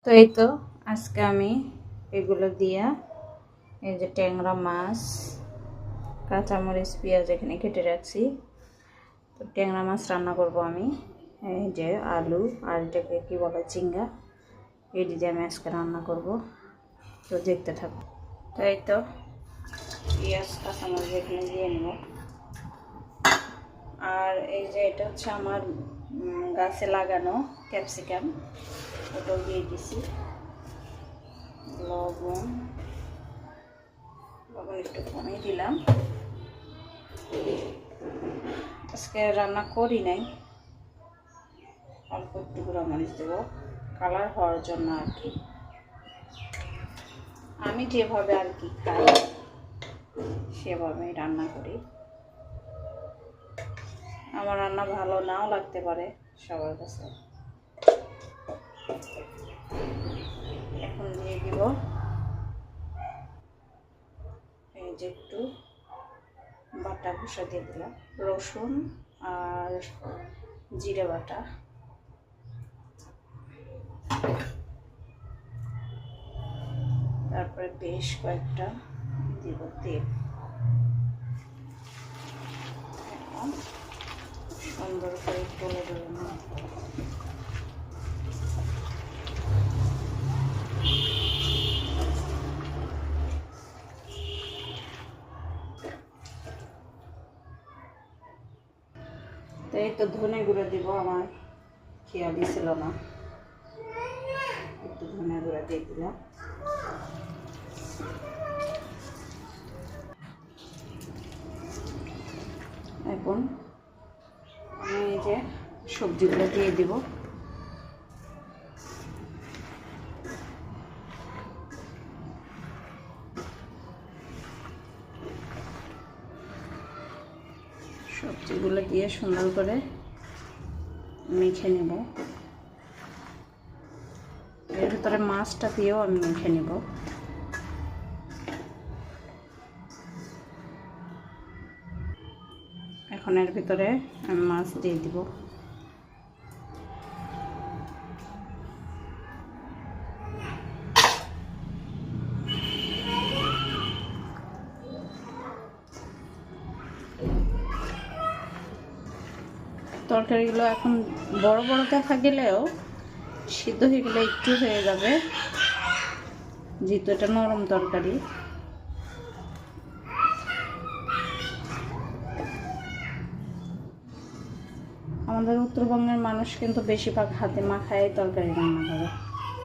তো এই তো আজকে আমি এগুলো দিয়া এই যে ট্যাংরা মাছ, কাঁচামরিচ, পেঁয়াজ এখানে কেটে রাখছি। তো ট্যাংরা মাছ রান্না করব আমি। এই যে আলু আর এটাকে কী বলে চিংড়া, এটি দিয়ে আমি আজকে রান্না করব। তো দেখতে থাকো। তো এই তো পেঁয়াজ কাঁচামরিচ এখানে দিয়ে নেব। আর এই যে এটা হচ্ছে আমার গাছে লাগানো ক্যাপসিকাম, ওটাও দিয়ে দিছি। লবণ একটু কমই দিলাম। আজকে রান্না করি নাই, অল্প একটু গুঁড়া মরিচ দেবো কালার হওয়ার জন্য আর কি। আমি যেভাবে আর কি খাই সেভাবেই রান্না করি। আমার রান্না ভালো নাও লাগতে পারে সবার কাছে। এখন দিয়ে দিব এই যে একটু বাটা ভুষা দিয়ে দিলাম, রসুন আর জিরে বাটা। তারপরে বেশ কয়েকটা দিব তেল। এখন সুন্দর করে তুলে দেবো না। তো এই তো ধনে গুঁড়ো দিব, আমার খেয়ালই ছিল না, একটু ধনে গুঁড়ো দিয়ে দিলাম। এখন আমি এই যে সবজিগুলো দিয়ে দিব। সবজিগুলো দিয়ে সুন্দর করে মেখে নেব। এর ভিতরে মাছটা দিয়েও আমি মেখে নেব। এখন এর ভিতরে আমি মাছ দিয়ে দিব। তরকারিগুলো এখন বড় বড় দেখা গেলেও সিদ্ধ হয়ে গেলে একটু হয়ে যাবে, যেহেতু এটা নরম তরকারি। আমাদের উত্তরবঙ্গের মানুষ কিন্তু বেশিরভাগ হাতে মাখায় তরকারি রান্না করে।